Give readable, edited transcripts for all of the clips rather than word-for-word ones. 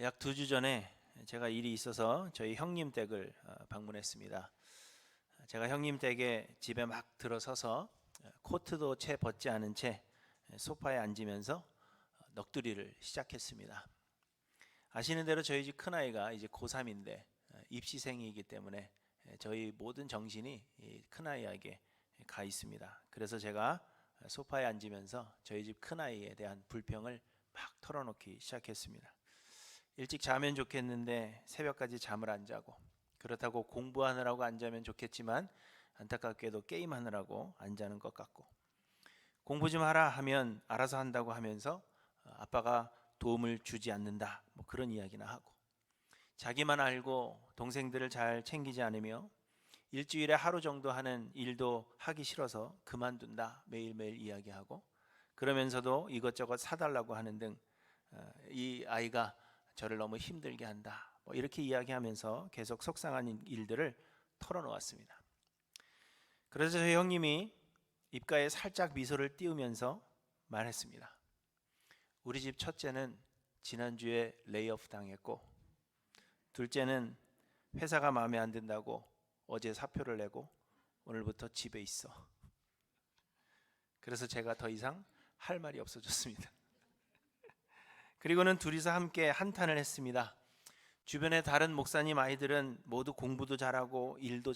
약 2주 전에 제가 일이 있어서 저희 형님 댁을 방문했습니다. 제가 형님 댁에 집에 막 들어서서 코트도 채 벗지 않은 채 소파에 앉으면서 넋두리를 시작했습니다. 아시는 대로 저희 집 큰아이가 이제 고3인데 입시생이기 때문에 저희 모든 정신이 이 큰아이에게 가 있습니다. 그래서 제가 소파에 앉으면서 저희 집 큰아이에 대한 불평을 막 털어놓기 시작했습니다. 일찍 자면 좋겠는데 새벽까지 잠을 안 자고, 그렇다고 공부하느라고 안 자면 좋겠지만 안타깝게도 게임하느라고 안 자는 것 같고, 공부 좀 하라 하면 알아서 한다고 하면서 아빠가 도움을 주지 않는다, 뭐 그런 이야기나 하고, 자기만 알고 동생들을 잘 챙기지 않으며 일주일에 하루 정도 하는 일도 하기 싫어서 그만둔다 매일매일 이야기하고, 그러면서도 이것저것 사달라고 하는 등 이 아이가 저를 너무 힘들게 한다, 뭐 이렇게 이야기하면서 계속 속상한 일들을 털어놓았습니다. 그래서 저희 형님이 입가에 살짝 미소를 띄우면서 말했습니다. 우리 집 첫째는 지난주에 레이오프 당했고, 둘째는 회사가 마음에 안 든다고 어제 사표를 내고 오늘부터 집에 있어. 그래서 제가 더 이상 할 말이 없어졌습니다. 그리고는 둘이서 함께 한탄을 했습니다. 주변의 다른 목사님 아이들은 모두 공부도 잘하고 일도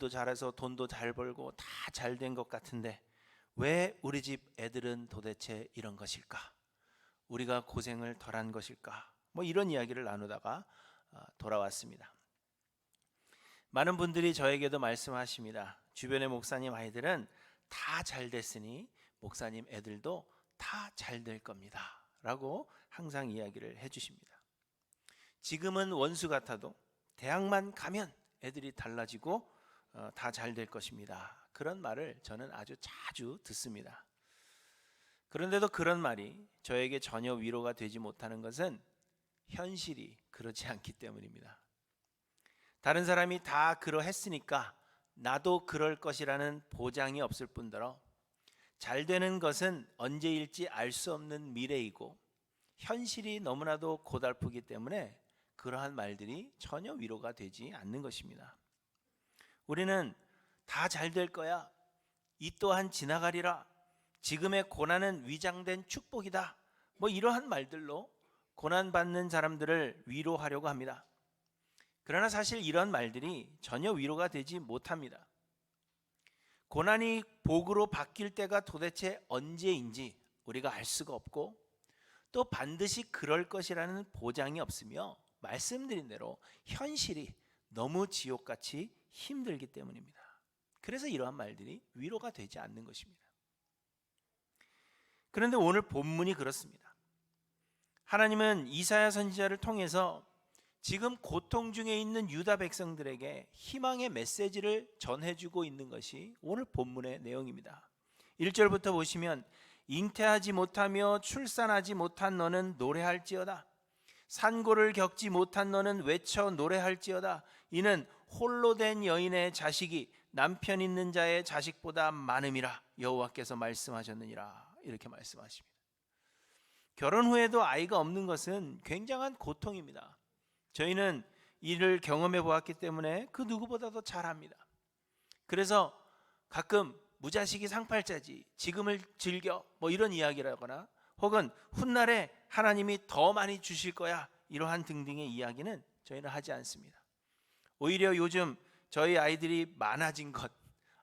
잘해서 돈도 잘 벌고 다 잘 된 것 같은데 왜 우리 집 애들은 도대체 이런 것일까? 우리가 고생을 덜한 것일까? 뭐 이런 이야기를 나누다가 돌아왔습니다. 많은 분들이 저에게도 말씀하십니다. 주변의 목사님 아이들은 다 잘 됐으니 목사님 애들도 다 잘 될 겁니다 라고 항상 이야기를 해주십니다. 지금은 원수 같아도 대학만 가면 애들이 달라지고 다 잘 될 것입니다, 그런 말을 저는 아주 자주 듣습니다. 그런데도 그런 말이 저에게 전혀 위로가 되지 못하는 것은 현실이 그렇지 않기 때문입니다. 다른 사람이 다 그러했으니까 나도 그럴 것이라는 보장이 없을 뿐더러 잘 되는 것은 언제일지 알 수 없는 미래이고 현실이 너무나도 고달프기 때문에 그러한 말들이 전혀 위로가 되지 않는 것입니다. 우리는 다 잘 될 거야, 이 또한 지나가리라, 지금의 고난은 위장된 축복이다, 뭐 이러한 말들로 고난받는 사람들을 위로하려고 합니다. 그러나 사실 이런 말들이 전혀 위로가 되지 못합니다. 고난이 복으로 바뀔 때가 도대체 언제인지 우리가 알 수가 없고, 또 반드시 그럴 것이라는 보장이 없으며, 말씀드린 대로 현실이 너무 지옥같이 힘들기 때문입니다. 그래서 이러한 말들이 위로가 되지 않는 것입니다. 그런데 오늘 본문이 그렇습니다. 하나님은 이사야 선지자를 통해서 지금 고통 중에 있는 유다 백성들에게 희망의 메시지를 전해주고 있는 것이 오늘 본문의 내용입니다. 1절부터 보시면 잉태하지 못하며 출산하지 못한 너는 노래할지어다. 산고를 겪지 못한 너는 외쳐 노래할지어다. 이는 홀로 된 여인의 자식이 남편 있는 자의 자식보다 많음이라 여호와께서 말씀하셨느니라, 이렇게 말씀하십니다. 결혼 후에도 아이가 없는 것은 굉장한 고통입니다. 저희는 이를 경험해 보았기 때문에 그 누구보다도 잘 압니다. 그래서 가끔 무자식이 상팔자지, 지금을 즐겨, 뭐 이런 이야기를 하거나, 혹은 훗날에 하나님이 더 많이 주실 거야, 이러한 등등의 이야기는 저희는 하지 않습니다. 오히려 요즘 저희 아이들이 많아진 것,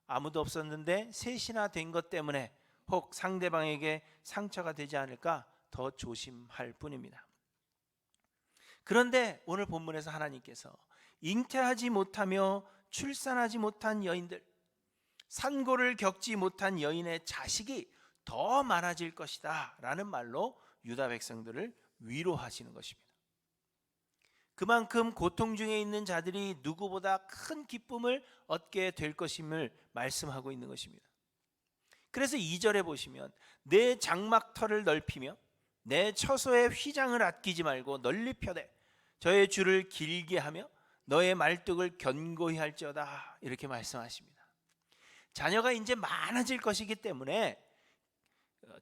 아무도 없었는데 셋이나 된 것 때문에 혹 상대방에게 상처가 되지 않을까 더 조심할 뿐입니다. 그런데 오늘 본문에서 하나님께서 잉태하지 못하며 출산하지 못한 여인들, 산고를 겪지 못한 여인의 자식이 더 많아질 것이다 라는 말로 유다 백성들을 위로하시는 것입니다. 그만큼 고통 중에 있는 자들이 누구보다 큰 기쁨을 얻게 될 것임을 말씀하고 있는 것입니다. 그래서 2절에 보시면 내 장막터를 넓히며 내 처소의 휘장을 아끼지 말고 널리 펴되 저의 줄을 길게 하며 너의 말뚝을 견고히 할지어다, 이렇게 말씀하십니다. 자녀가 이제 많아질 것이기 때문에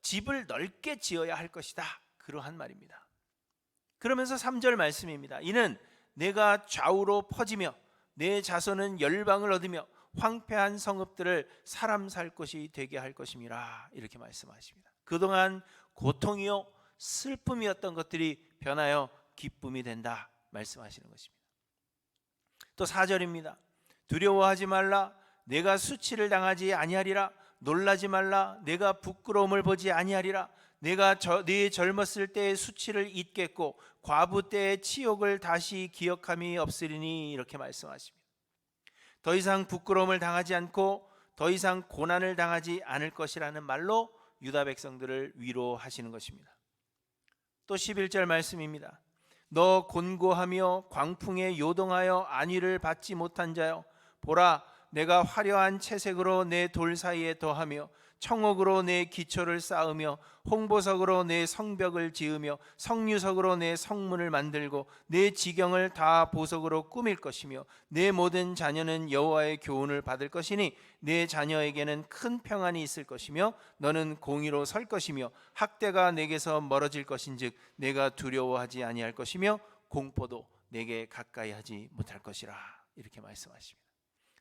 집을 넓게 지어야 할 것이다, 그러한 말입니다. 그러면서 3절 말씀입니다. 이는 내가 좌우로 퍼지며 내 자손은 열방을 얻으며 황폐한 성읍들을 사람 살 곳이 되게 할 것임이라, 이렇게 말씀하십니다. 그동안 고통이요 슬픔이었던 것들이 변하여 기쁨이 된다 말씀하시는 것입니다. 또 4절입니다. 두려워하지 말라. 내가 수치를 당하지 아니하리라. 놀라지 말라. 내가 부끄러움을 보지 아니하리라. 내가 네 젊었을 때의 수치를 잊겠고 과부 때의 치욕을 다시 기억함이 없으리니, 이렇게 말씀하십니다. 더 이상 부끄러움을 당하지 않고 더 이상 고난을 당하지 않을 것이라는 말로 유다 백성들을 위로하시는 것입니다. 또 11절 말씀입니다. 너 곤고하며 광풍에 요동하여 안위를 받지 못한 자여, 보라, 내가 화려한 채색으로 내 돌 사이에 더하며 청옥으로 내 기초를 쌓으며 홍보석으로 내 성벽을 지으며 성류석으로 내 성문을 만들고 내 지경을 다 보석으로 꾸밀 것이며 내 모든 자녀는 여호와의 교훈을 받을 것이니 내 자녀에게는 큰 평안이 있을 것이며 너는 공의로 설 것이며 학대가 내게서 멀어질 것인즉 내가 두려워하지 아니할 것이며 공포도 내게 가까이 하지 못할 것이라, 이렇게 말씀하십니다.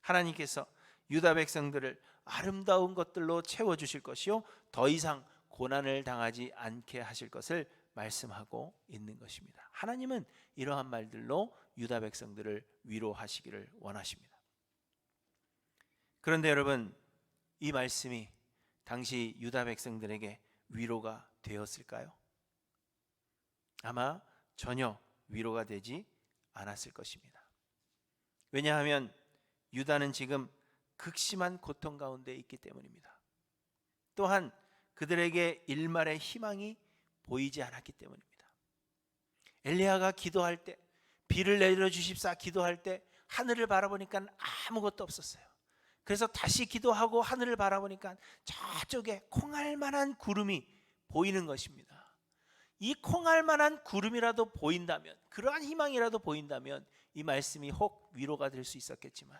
하나님께서 유다 백성들을 아름다운 것들로 채워주실 것이요 더 이상 고난을 당하지 않게 하실 것을 말씀하고 있는 것입니다. 하나님은 이러한 말들로 유다 백성들을 위로하시기를 원하십니다. 그런데 여러분, 이 말씀이 당시 유다 백성들에게 위로가 되었을까요? 아마 전혀 위로가 되지 않았을 것입니다. 왜냐하면 유다는 지금 극심한 고통 가운데 있기 때문입니다. 또한 그들에게 일말의 희망이 보이지 않았기 때문입니다. 엘리야가 기도할 때, 비를 내려주십사 기도할 때 하늘을 바라보니까 아무것도 없었어요. 그래서 다시 기도하고 하늘을 바라보니까 저쪽에 콩알만한 구름이 보이는 것입니다. 이 콩알만한 구름이라도 보인다면, 그러한 희망이라도 보인다면 이 말씀이 혹 위로가 될 수 있었겠지만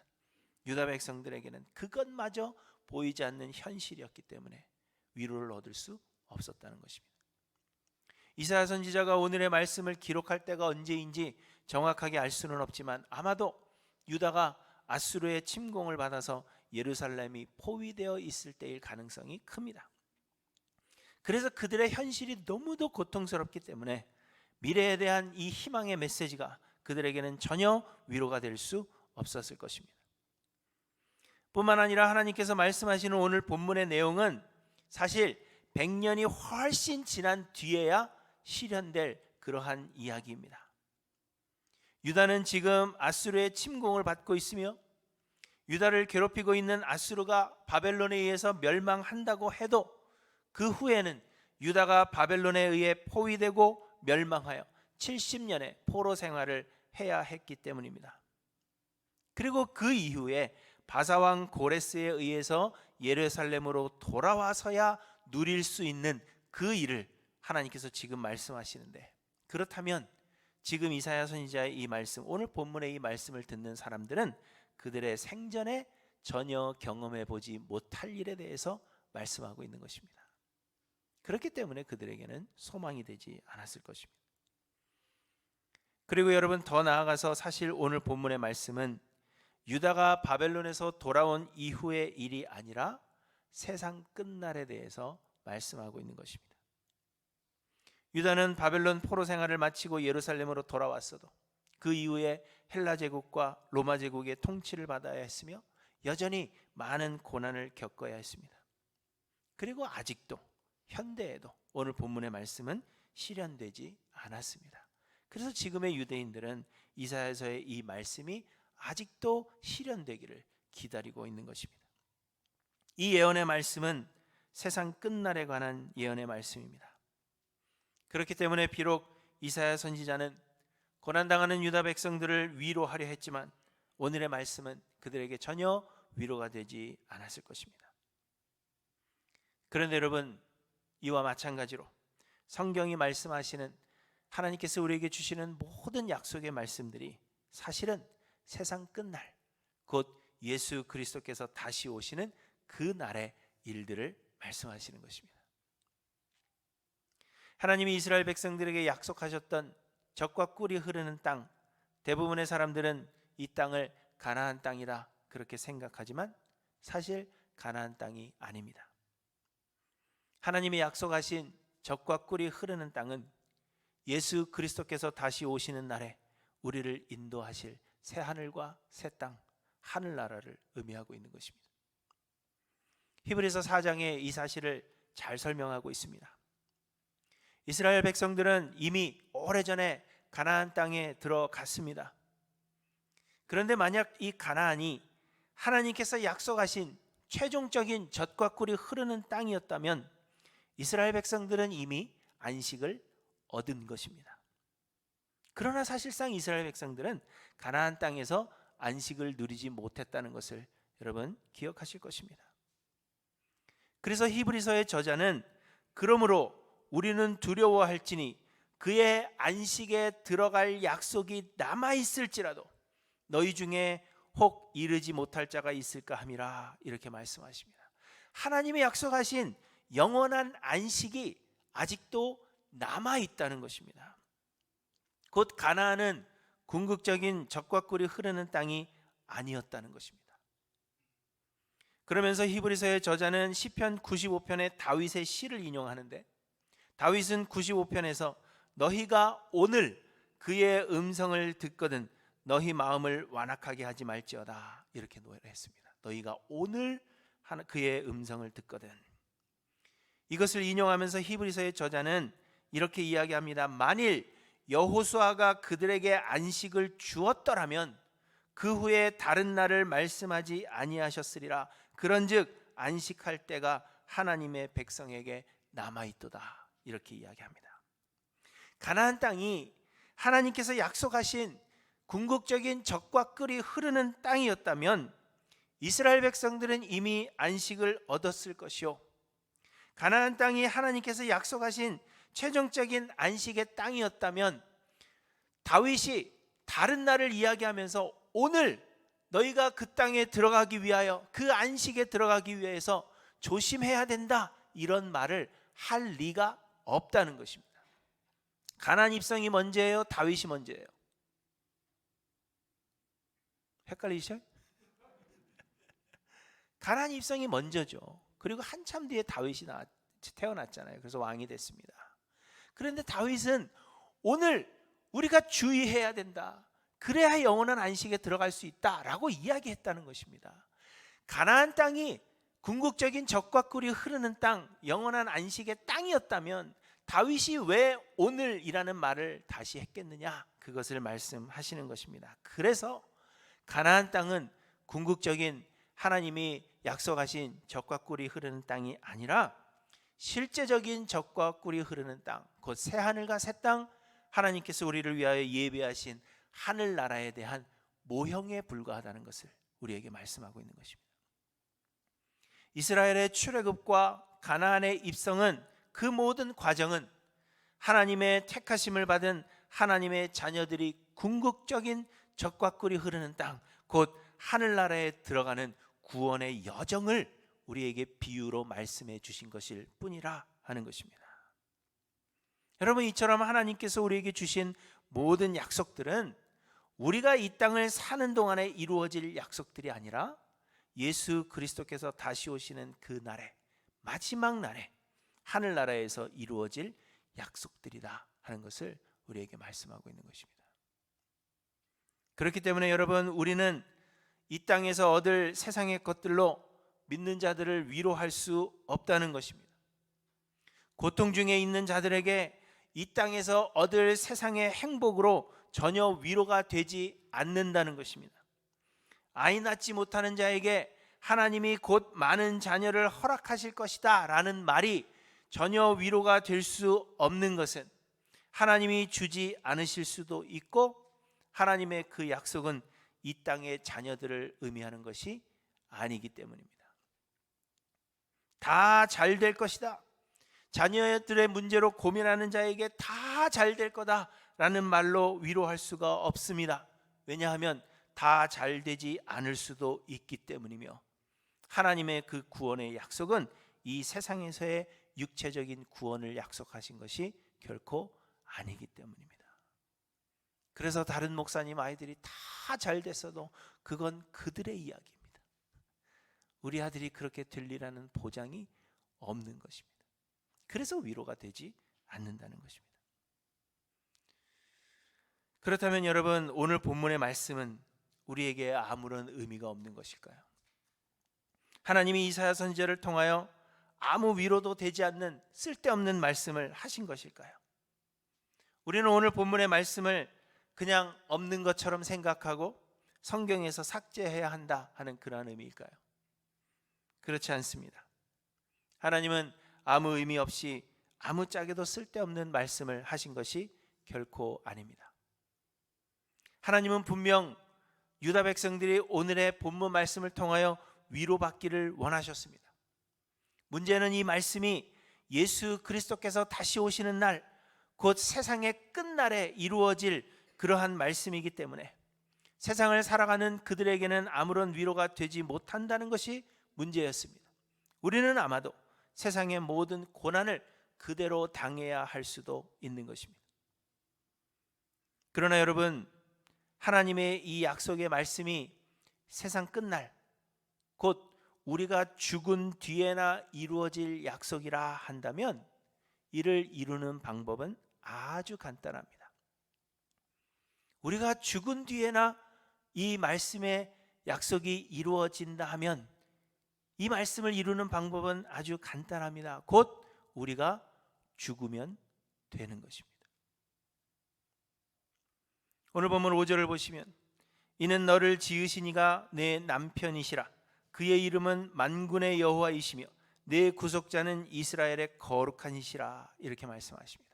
유다 백성들에게는 그것마저 보이지 않는 현실이었기 때문에 위로를 얻을 수 없었다는 것입니다. 이사야 선지자가 오늘의 말씀을 기록할 때가 언제인지 정확하게 알 수는 없지만 아마도 유다가 아수르의 침공을 받아서 예루살렘이 포위되어 있을 때일 가능성이 큽니다. 그래서 그들의 현실이 너무도 고통스럽기 때문에 미래에 대한 이 희망의 메시지가 그들에게는 전혀 위로가 될 수 없었을 것입니다. 뿐만 아니라 하나님께서 말씀하시는 오늘 본문의 내용은 사실 100년이 훨씬 지난 뒤에야 실현될 그러한 이야기입니다. 유다는 지금 아수르의 침공을 받고 있으며 유다를 괴롭히고 있는 아수르가 바벨론에 의해서 멸망한다고 해도 그 후에는 유다가 바벨론에 의해 포위되고 멸망하여 70년의 포로 생활을 해야 했기 때문입니다. 그리고 그 이후에 바사왕 고레스에 의해서 예루살렘으로 돌아와서야 누릴 수 있는 그 일을 하나님께서 지금 말씀하시는데, 그렇다면 지금 이사야 선지자의 이 말씀, 오늘 본문의 이 말씀을 듣는 사람들은 그들의 생전에 전혀 경험해 보지 못할 일에 대해서 말씀하고 있는 것입니다. 그렇기 때문에 그들에게는 소망이 되지 않았을 것입니다. 그리고 여러분, 더 나아가서 사실 오늘 본문의 말씀은 유다가 바벨론에서 돌아온 이후의 일이 아니라 세상 끝날에 대해서 말씀하고 있는 것입니다. 유다는 바벨론 포로 생활을 마치고 예루살렘으로 돌아왔어도 그 이후에 헬라 제국과 로마 제국의 통치를 받아야 했으며 여전히 많은 고난을 겪어야 했습니다. 그리고 아직도 현대에도 오늘 본문의 말씀은 실현되지 않았습니다. 그래서 지금의 유대인들은 이사야서의 이 말씀이 아직도 실현되기를 기다리고 있는 것입니다. 이 예언의 말씀은 세상 끝날에 관한 예언의 말씀입니다. 그렇기 때문에 비록 이사야 선지자는 고난당하는 유다 백성들을 위로하려 했지만 오늘의 말씀은 그들에게 전혀 위로가 되지 않았을 것입니다. 그런데 여러분, 이와 마찬가지로 성경이 말씀하시는, 하나님께서 우리에게 주시는 모든 약속의 말씀들이 사실은 세상 끝날, 곧 예수 그리스도께서 다시 오시는 그 날의 일들을 말씀하시는 것입니다. 하나님이 이스라엘 백성들에게 약속하셨던 젖과 꿀이 흐르는 땅, 대부분의 사람들은 이 땅을 가나안 땅이다 그렇게 생각하지만 사실 가나안 땅이 아닙니다. 하나님이 약속하신 젖과 꿀이 흐르는 땅은 예수 그리스도께서 다시 오시는 날에 우리를 인도하실 새 하늘과 새 땅, 하늘나라를 의미하고 있는 것입니다. 히브리서 4장에 이 사실을 잘 설명하고 있습니다. 이스라엘 백성들은 이미 오래전에 가나안 땅에 들어갔습니다. 그런데 만약 이 가나안이 하나님께서 약속하신 최종적인 젖과 꿀이 흐르는 땅이었다면 이스라엘 백성들은 이미 안식을 얻은 것입니다. 그러나 사실상 이스라엘 백성들은 가나안 땅에서 안식을 누리지 못했다는 것을 여러분 기억하실 것입니다. 그래서 히브리서의 저자는 그러므로 우리는 두려워할지니 그의 안식에 들어갈 약속이 남아있을지라도 너희 중에 혹 이르지 못할 자가 있을까 함이라 이렇게 말씀하십니다. 하나님의 약속하신 영원한 안식이 아직도 남아있다는 것입니다. 곧 가나안은 궁극적인 젖과 꿀이 흐르는 땅이 아니었다는 것입니다. 그러면서 히브리서의 저자는 시편 95편의 다윗의 시를 인용하는데 다윗은 95편에서 너희가 오늘 그의 음성을 듣거든 너희 마음을 완악하게 하지 말지어다 이렇게 노래했습니다. 너희가 오늘 그의 음성을 듣거든. 이것을 인용하면서 히브리서의 저자는 이렇게 이야기합니다. 만일 여호수아가 그들에게 안식을 주었더라면 그 후에 다른 날을 말씀하지 아니하셨으리라. 그런즉 안식할 때가 하나님의 백성에게 남아있도다 이렇게 이야기합니다. 가나안 땅이 하나님께서 약속하신 궁극적인 젖과 꿀이 흐르는 땅이었다면 이스라엘 백성들은 이미 안식을 얻었을 것이요 가나안 땅이 하나님께서 약속하신 최종적인 안식의 땅이었다면 다윗이 다른 날을 이야기하면서 오늘 너희가 그 땅에 들어가기 위하여 그 안식에 들어가기 위해서 조심해야 된다 이런 말을 할 리가 없다는 것입니다. 가나안 입성이 먼저예요? 다윗이 먼저예요? 헷갈리시죠? 가나안 입성이 먼저죠. 그리고 한참 뒤에 다윗이 태어났잖아요. 그래서 왕이 됐습니다. 그런데 다윗은 오늘 우리가 주의해야 된다. 그래야 영원한 안식에 들어갈 수 있다라고 이야기했다는 것입니다. 가나안 땅이 궁극적인 젖과 꿀이 흐르는 땅, 영원한 안식의 땅이었다면 다윗이 왜 오늘이라는 말을 다시 했겠느냐? 그것을 말씀하시는 것입니다. 그래서 가나안 땅은 궁극적인 하나님이 약속하신 젖과 꿀이 흐르는 땅이 아니라 실제적인 젖과 꿀이 흐르는 땅, 곧 새하늘과 새 땅, 하나님께서 우리를 위하여 예비하신 하늘나라에 대한 모형에 불과하다는 것을 우리에게 말씀하고 있는 것입니다. 이스라엘의 출애굽과 가나안의 입성은 그 모든 과정은 하나님의 택하심을 받은 하나님의 자녀들이 궁극적인 젖과 꿀이 흐르는 땅, 곧 하늘나라에 들어가는 구원의 여정을 우리에게 비유로 말씀해 주신 것일 뿐이라 하는 것입니다. 여러분, 이처럼 하나님께서 우리에게 주신 모든 약속들은 우리가 이 땅을 사는 동안에 이루어질 약속들이 아니라 예수 그리스도께서 다시 오시는 그 날에, 마지막 날에 하늘나라에서 이루어질 약속들이다 하는 것을 우리에게 말씀하고 있는 것입니다. 그렇기 때문에 여러분, 우리는 이 땅에서 얻을 세상의 것들로 믿는 자들을 위로할 수 없다는 것입니다. 고통 중에 있는 자들에게 이 땅에서 얻을 세상의 행복으로 전혀 위로가 되지 않는다는 것입니다. 아이 낳지 못하는 자에게 하나님이 곧 많은 자녀를 허락하실 것이다 라는 말이 전혀 위로가 될 수 없는 것은 하나님이 주지 않으실 수도 있고 하나님의 그 약속은 이 땅의 자녀들을 의미하는 것이 아니기 때문입니다. 다 잘 될 것이다, 자녀들의 문제로 고민하는 자에게 다 잘 될 거다라는 말로 위로할 수가 없습니다. 왜냐하면 다 잘 되지 않을 수도 있기 때문이며 하나님의 그 구원의 약속은 이 세상에서의 육체적인 구원을 약속하신 것이 결코 아니기 때문입니다. 그래서 다른 목사님 아이들이 다 잘 됐어도 그건 그들의 이야기입니다. 우리 아들이 그렇게 될리라는 보장이 없는 것입니다. 그래서 위로가 되지 않는다는 것입니다. 그렇다면 여러분, 오늘 본문의 말씀은 우리에게 아무런 의미가 없는 것일까요? 하나님이 이사야 선지자를 통하여 아무 위로도 되지 않는 쓸데없는 말씀을 하신 것일까요? 우리는 오늘 본문의 말씀을 그냥 없는 것처럼 생각하고 성경에서 삭제해야 한다 하는 그러한 의미일까요? 그렇지 않습니다. 하나님은 아무 의미 없이 아무짝에도 쓸데없는 말씀을 하신 것이 결코 아닙니다. 하나님은 분명 유다 백성들이 오늘의 본문 말씀을 통하여 위로받기를 원하셨습니다. 문제는 이 말씀이 예수 그리스도께서 다시 오시는 날, 곧 세상의 끝날에 이루어질 그러한 말씀이기 때문에 세상을 살아가는 그들에게는 아무런 위로가 되지 못한다는 것이 문제였습니다. 우리는 아마도 세상의 모든 고난을 그대로 당해야 할 수도 있는 것입니다. 그러나 여러분, 하나님의 이 약속의 말씀이 세상 끝날, 곧 우리가 죽은 뒤에나 이루어질 약속이라 한다면 이를 이루는 방법은 아주 간단합니다. 우리가 죽은 뒤에나 이 말씀의 약속이 이루어진다 하면 이 말씀을 이루는 방법은 아주 간단합니다. 곧 우리가 죽으면 되는 것입니다. 오늘 본문 5절을 보시면 이는 너를 지으신 이가 내 남편이시라. 그의 이름은 만군의 여호와이시며 내 구속자는 이스라엘의 거룩한 이시라. 이렇게 말씀하십니다.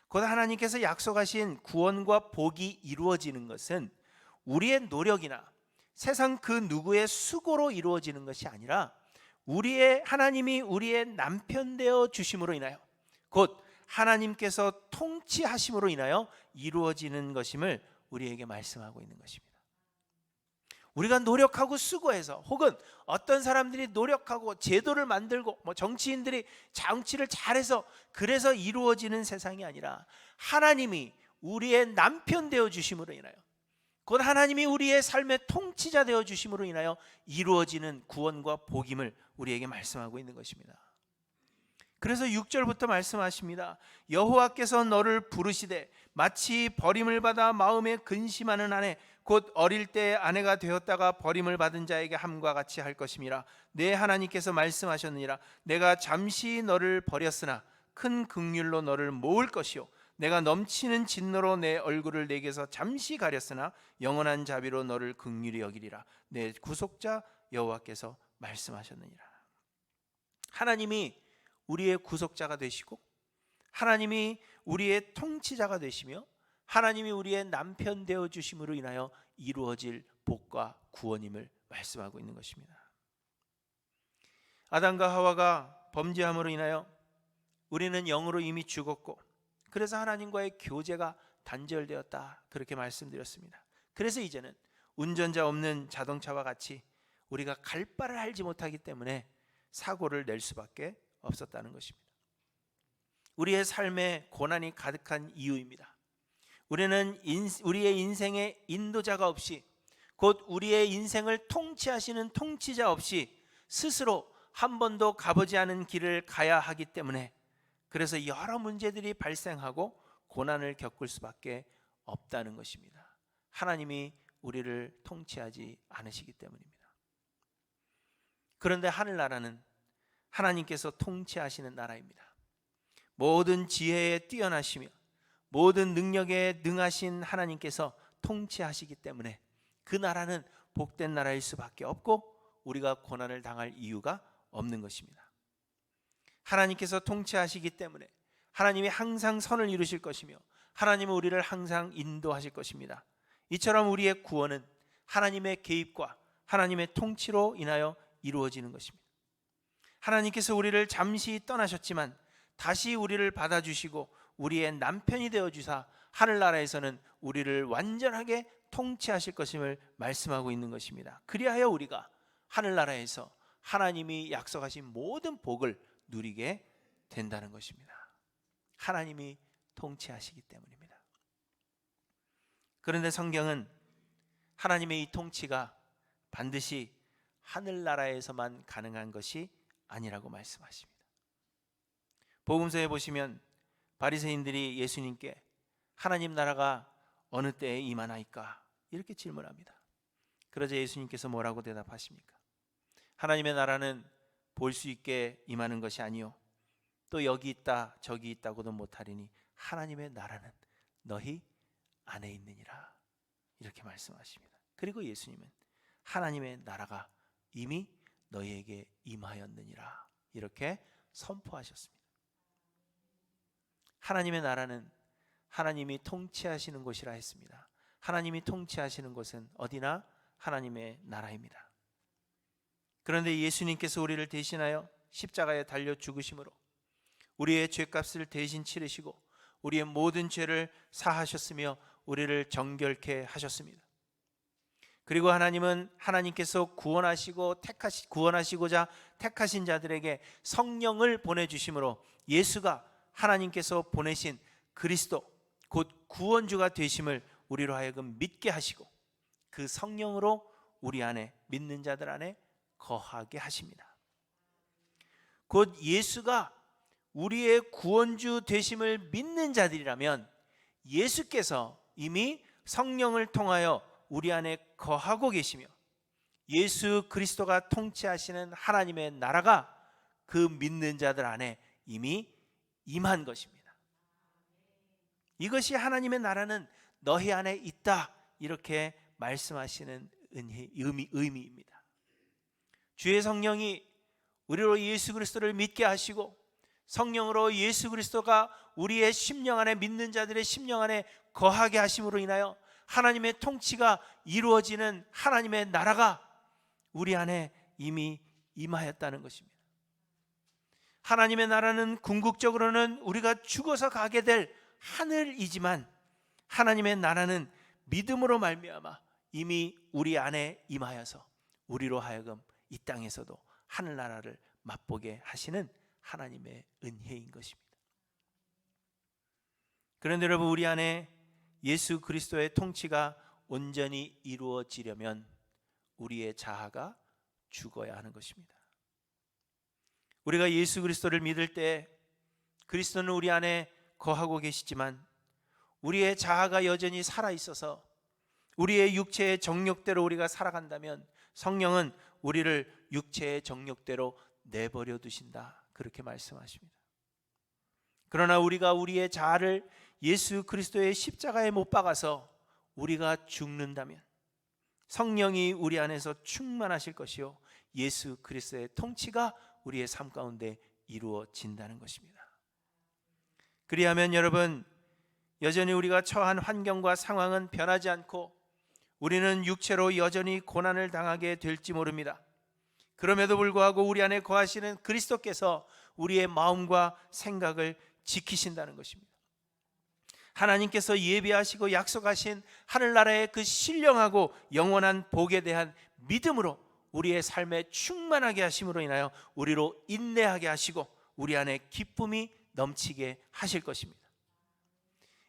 곧 하나님께서 약속하신 구원과 복이 이루어지는 것은 우리의 노력이나 세상 그 누구의 수고로 이루어지는 것이 아니라 하나님이 우리의 남편 되어 주심으로 인하여, 곧 하나님께서 통치하심으로 인하여 이루어지는 것임을 우리에게 말씀하고 있는 것입니다. 우리가 노력하고 수고해서, 혹은 어떤 사람들이 노력하고 제도를 만들고 정치인들이 정치를 잘해서 그래서 이루어지는 세상이 아니라 하나님이 우리의 남편 되어 주심으로 인하여, 곧 하나님이 우리의 삶의 통치자 되어 주심으로 인하여 이루어지는 구원과 복임을 우리에게 말씀하고 있는 것입니다. 그래서 6절부터 말씀하십니다. 여호와께서 너를 부르시되 마치 버림을 받아 마음에 근심하는 아내, 곧 어릴 때 아내가 되었다가 버림을 받은 자에게 함과 같이 할 것임이라. 내 하나님께서 말씀하셨느니라. 내가 잠시 너를 버렸으나 큰 긍휼로 너를 모을 것이요 내가 넘치는 진노로 내 얼굴을 내게서 잠시 가렸으나 영원한 자비로 너를 긍휼히 여기리라. 내 구속자 여호와께서 말씀하셨느니라. 하나님이 우리의 구속자가 되시고 하나님이 우리의 통치자가 되시며 하나님이 우리의 남편 되어 주심으로 인하여 이루어질 복과 구원임을 말씀하고 있는 것입니다. 아담과 하와가 범죄함으로 인하여 우리는 영으로 이미 죽었고, 그래서 하나님과의 교제가 단절되었다, 그렇게 말씀드렸습니다. 그래서 이제는 운전자 없는 자동차와 같이 우리가 갈 바를 알지 못하기 때문에 사고를 낼 수밖에 없었다는 것입니다. 우리의 삶에 고난이 가득한 이유입니다. 우리는 우리의 인생의 인도자가 없이, 곧 우리의 인생을 통치하시는 통치자 없이 스스로 한 번도 가보지 않은 길을 가야 하기 때문에, 그래서 여러 문제들이 발생하고 고난을 겪을 수밖에 없다는 것입니다. 하나님이 우리를 통치하지 않으시기 때문입니다. 그런데 하늘나라는 하나님께서 통치하시는 나라입니다. 모든 지혜에 뛰어나시며 모든 능력에 능하신 하나님께서 통치하시기 때문에 그 나라는 복된 나라일 수밖에 없고 우리가 고난을 당할 이유가 없는 것입니다. 하나님께서 통치하시기 때문에 하나님이 항상 선을 이루실 것이며 하나님은 우리를 항상 인도하실 것입니다. 이처럼 우리의 구원은 하나님의 개입과 하나님의 통치로 인하여 이루어지는 것입니다. 하나님께서 우리를 잠시 떠나셨지만 다시 우리를 받아주시고 우리의 남편이 되어주사 하늘나라에서는 우리를 완전하게 통치하실 것임을 말씀하고 있는 것입니다. 그리하여 우리가 하늘나라에서 하나님이 약속하신 모든 복을 누리게 된다는 것입니다. 하나님이 통치하시기 때문입니다. 그런데 성경은 하나님의 이 통치가 반드시 하늘나라에서만 가능한 것이 아니라고 말씀하십니다. 복음서에 보시면 바리새인들이 예수님께 하나님 나라가 어느 때에 임하나이까 이렇게 질문합니다. 그러자 예수님께서 뭐라고 대답하십니까? 하나님의 나라는 볼 수 있게 임하는 것이 아니요 또 여기 있다 저기 있다고도 못하리니 하나님의 나라는 너희 안에 있느니라 이렇게 말씀하십니다. 그리고 예수님은 하나님의 나라가 이미 너희에게 임하였느니라 이렇게 선포하셨습니다. 하나님의 나라는 하나님이 통치하시는 곳이라 했습니다. 하나님이 통치하시는 곳은 어디나 하나님의 나라입니다. 그런데 예수님께서 우리를 대신하여 십자가에 달려 죽으심으로 우리의 죄값을 대신 치르시고 우리의 모든 죄를 사하셨으며 우리를 정결케 하셨습니다. 그리고 하나님은 하나님께서 구원하시고자 택하신 자들에게 성령을 보내주심으로 예수가 하나님께서 보내신 그리스도 곧 구원주가 되심을 우리로 하여금 믿게 하시고 그 성령으로 우리 안에 믿는 자들 안에 거하게 하십니다. 곧 예수가 우리의 구원주 되심을 믿는 자들이라면 예수께서 이미 성령을 통하여 우리 안에 거하고 계시며 예수 그리스도가 통치하시는 하나님의 나라가 그 믿는 자들 안에 이미 임한 것입니다. 이것이 하나님의 나라는 너희 안에 있다 이렇게 말씀하시는 의미입니다. 주의 성령이 우리로 예수 그리스도를 믿게 하시고 성령으로 예수 그리스도가 우리의 심령 안에 믿는 자들의 심령 안에 거하게 하심으로 인하여 하나님의 통치가 이루어지는 하나님의 나라가 우리 안에 이미 임하였다는 것입니다. 하나님의 나라는 궁극적으로는 우리가 죽어서 가게 될 하늘이지만 하나님의 나라는 믿음으로 말미암아 이미 우리 안에 임하여서 우리로 하여금 이 땅에서도 하늘나라를 맛보게 하시는 하나님의 은혜인 것입니다. 그런데 여러분, 우리 안에 예수 그리스도의 통치가 온전히 이루어지려면 우리의 자아가 죽어야 하는 것입니다. 우리가 예수 그리스도를 믿을 때 그리스도는 우리 안에 거하고 계시지만 우리의 자아가 여전히 살아있어서 우리의 육체의 정욕대로 우리가 살아간다면 성령은 우리를 육체의 정욕대로 내버려 두신다 그렇게 말씀하십니다. 그러나 우리가 우리의 자아를 예수 그리스도의 십자가에 못 박아서 우리가 죽는다면 성령이 우리 안에서 충만하실 것이요 예수 그리스도의 통치가 우리의 삶 가운데 이루어진다는 것입니다. 그리하면 여러분, 여전히 우리가 처한 환경과 상황은 변하지 않고 우리는 육체로 여전히 고난을 당하게 될지 모릅니다. 그럼에도 불구하고 우리 안에 거하시는 그리스도께서 우리의 마음과 생각을 지키신다는 것입니다. 하나님께서 예비하시고 약속하신 하늘나라의 그 신령하고 영원한 복에 대한 믿음으로 우리의 삶에 충만하게 하심으로 인하여 우리로 인내하게 하시고 우리 안에 기쁨이 넘치게 하실 것입니다.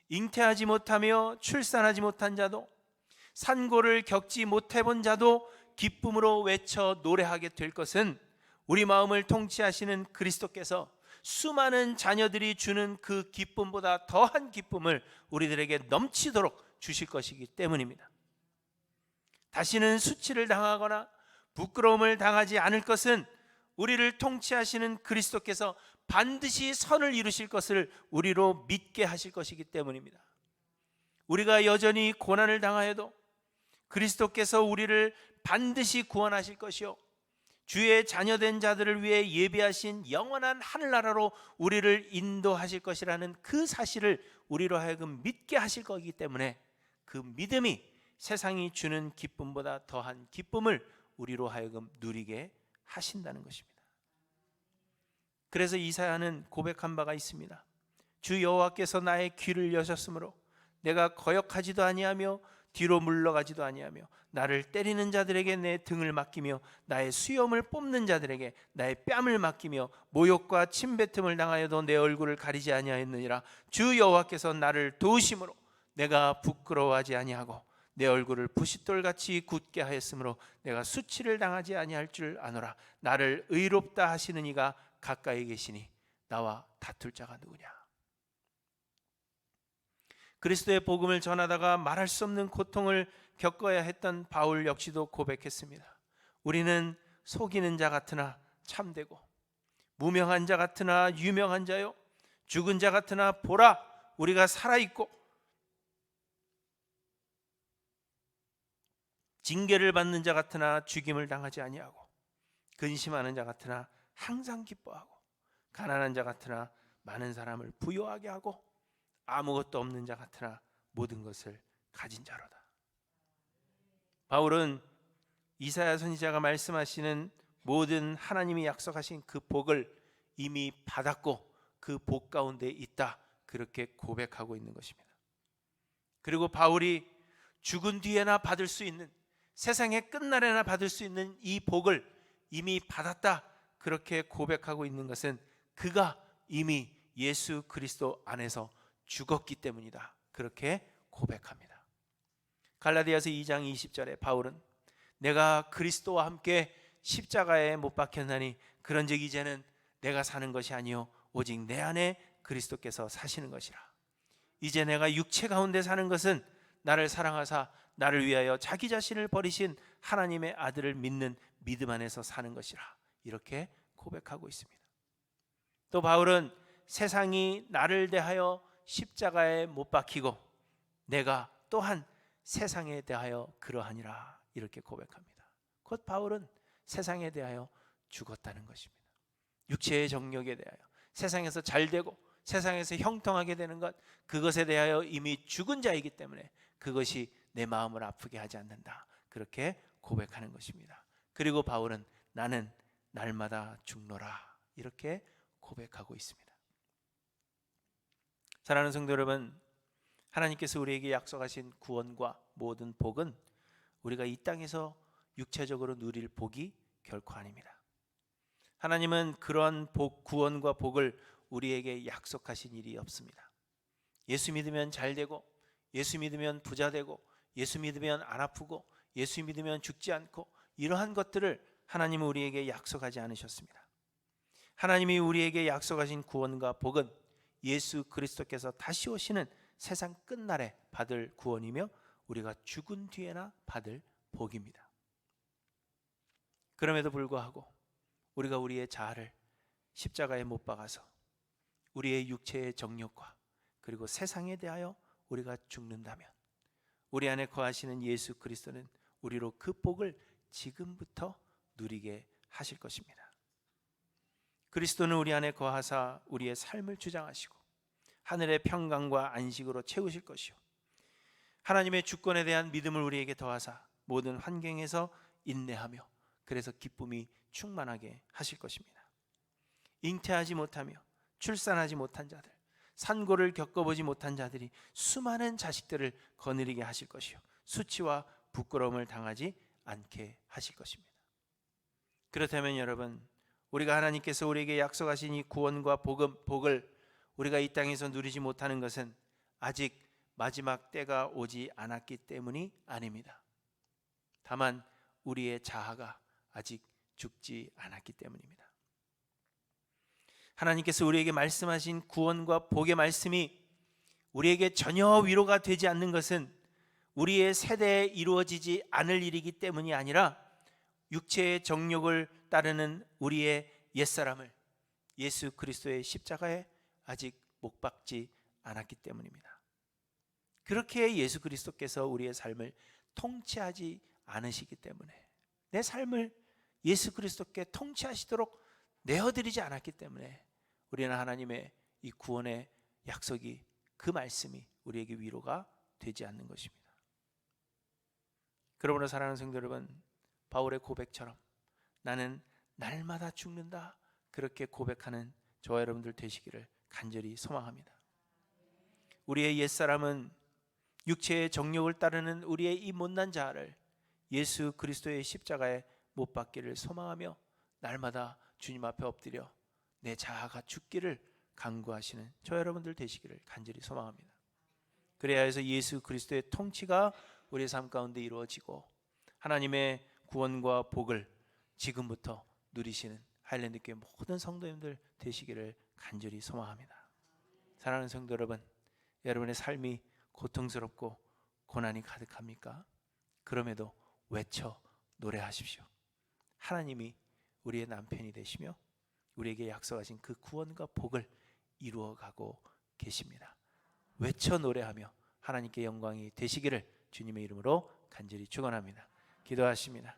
잉태하지 못하며 출산하지 못한 자도 산고를 겪지 못해본 자도 기쁨으로 외쳐 노래하게 될 것은 우리 마음을 통치하시는 그리스도께서 수많은 자녀들이 주는 그 기쁨보다 더한 기쁨을 우리들에게 넘치도록 주실 것이기 때문입니다. 다시는 수치를 당하거나 부끄러움을 당하지 않을 것은 우리를 통치하시는 그리스도께서 반드시 선을 이루실 것을 우리로 믿게 하실 것이기 때문입니다. 우리가 여전히 고난을 당하여도 그리스도께서 우리를 반드시 구원하실 것이요 주의 자녀된 자들을 위해 예비하신 영원한 하늘나라로 우리를 인도하실 것이라는 그 사실을 우리로 하여금 믿게 하실 거기 때문에 그 믿음이 세상이 주는 기쁨보다 더한 기쁨을 우리로 하여금 누리게 하신다는 것입니다. 그래서 이사야는 고백한 바가 있습니다. 주 여호와께서 나의 귀를 여셨으므로 내가 거역하지도 아니하며 뒤로 물러가지도 아니하며 나를 때리는 자들에게 내 등을 맡기며 나의 수염을 뽑는 자들에게 나의 뺨을 맡기며 모욕과 침뱉음을 당하여도 내 얼굴을 가리지 아니하였느니라. 주 여호와께서 나를 도우심으로 내가 부끄러워하지 아니하고 내 얼굴을 부싯돌같이 굳게 하였으므로 내가 수치를 당하지 아니할 줄 아노라. 나를 의롭다 하시는 이가 가까이 계시니 나와 다툴 자가 누구냐. 그리스도의 복음을 전하다가 말할 수 없는 고통을 겪어야 했던 바울 역시도 고백했습니다. 우리는 속이는 자 같으나 참되고 무명한 자 같으나 유명한 자요, 죽은 자 같으나 보라 우리가 살아있고 징계를 받는 자 같으나 죽임을 당하지 아니하고 근심하는 자 같으나 항상 기뻐하고 가난한 자 같으나 많은 사람을 부유하게 하고 아무것도 없는 자 같으나 모든 것을 가진 자로다. 바울은 이사야 선지자가 말씀하시는 모든 하나님이 약속하신 그 복을 이미 받았고 그 복 가운데 있다, 그렇게 고백하고 있는 것입니다. 그리고 바울이 죽은 뒤에나 받을 수 있는, 세상의 끝날에나 받을 수 있는 이 복을 이미 받았다, 그렇게 고백하고 있는 것은 그가 이미 예수 그리스도 안에서 죽었기 때문이다, 그렇게 고백합니다. 갈라디아서 2장 20절에 바울은 내가 그리스도와 함께 십자가에 못 박혔나니 그런즉 이제는 내가 사는 것이 아니요 오직 내 안에 그리스도께서 사시는 것이라. 이제 내가 육체 가운데 사는 것은 나를 사랑하사 나를 위하여 자기 자신을 버리신 하나님의 아들을 믿는 믿음 안에서 사는 것이라, 이렇게 고백하고 있습니다. 또 바울은 세상이 나를 대하여 십자가에 못 박히고 내가 또한 세상에 대하여 그러하니라, 이렇게 고백합니다. 곧 바울은 세상에 대하여 죽었다는 것입니다. 육체의 정욕에 대하여, 세상에서 잘되고 세상에서 형통하게 되는 것, 그것에 대하여 이미 죽은 자이기 때문에 그것이 내 마음을 아프게 하지 않는다, 그렇게 고백하는 것입니다. 그리고 바울은 나는 날마다 죽노라, 이렇게 고백하고 있습니다. 사랑하는 성도 여러분, 하나님께서 우리에게 약속하신 구원과 모든 복은 우리가 이 땅에서 육체적으로 누릴 복이 결코 아닙니다. 하나님은 그러한 복, 구원과 복을 우리에게 약속하신 일이 없습니다. 예수 믿으면 잘 되고, 예수 믿으면 부자 되고, 예수 믿으면 안 아프고, 예수 믿으면 죽지 않고, 이러한 것들을 하나님은 우리에게 약속하지 않으셨습니다. 하나님이 우리에게 약속하신 구원과 복은 예수 그리스도께서 다시 오시는 세상 끝날에 받을 구원이며 우리가 죽은 뒤에나 받을 복입니다. 그럼에도 불구하고 우리가 우리의 자아를 십자가에 못 박아서 우리의 육체의 정욕과 그리고 세상에 대하여 우리가 죽는다면 우리 안에 거하시는 예수 그리스도는 우리로 그 복을 지금부터 누리게 하실 것입니다. 그리스도는 우리 안에 거하사 우리의 삶을 주장하시고 하늘의 평강과 안식으로 채우실 것이요, 하나님의 주권에 대한 믿음을 우리에게 더하사 모든 환경에서 인내하며 그래서 기쁨이 충만하게 하실 것입니다. 잉태하지 못하며 출산하지 못한 자들, 산고를 겪어보지 못한 자들이 수많은 자식들을 거느리게 하실 것이요, 수치와 부끄러움을 당하지 않게 하실 것입니다. 그렇다면 여러분, 우리가 하나님께서 우리에게 약속하신 이 구원과 복을 우리가 이 땅에서 누리지 못하는 것은 아직 마지막 때가 오지 않았기 때문이 아닙니다. 다만 우리의 자아가 아직 죽지 않았기 때문입니다. 하나님께서 우리에게 말씀하신 구원과 복의 말씀이 우리에게 전혀 위로가 되지 않는 것은 우리의 세대에 이루어지지 않을 일이기 때문이 아니라 육체의 정욕을 따르는 우리의 옛사람을 예수 그리스도의 십자가에 아직 못 박지 않았기 때문입니다. 그렇게 예수 그리스도께서 우리의 삶을 통치하지 않으시기 때문에, 내 삶을 예수 그리스도께 통치하시도록 내어드리지 않았기 때문에 우리는 하나님의 이 구원의 약속이, 그 말씀이 우리에게 위로가 되지 않는 것입니다. 그러므로 사랑하는 성도 여러분, 바울의 고백처럼 나는 날마다 죽는다, 그렇게 고백하는 저와 여러분들 되시기를 간절히 소망합니다. 우리의 옛사람은 육체의 정욕을 따르는 우리의 이 못난 자아를 예수 그리스도의 십자가에 못 박기를 소망하며 날마다 주님 앞에 엎드려 내 자아가 죽기를 간구하시는 저 여러분들 되시기를 간절히 소망합니다. 그래야 해서 예수 그리스도의 통치가 우리의 삶 가운데 이루어지고 하나님의 구원과 복을 지금부터 누리시는 하일랜드 교회 모든 성도님들 되시기를 간절히 소망합니다. 사랑하는 성도 여러분, 여러분의 삶이 고통스럽고 고난이 가득합니까? 그럼에도 외쳐 노래하십시오. 하나님이 우리의 남편이 되시며 우리에게 약속하신 그 구원과 복을 이루어가고 계십니다. 외쳐 노래하며 하나님께 영광이 되시기를 주님의 이름으로 간절히 축원합니다. 기도하십니다.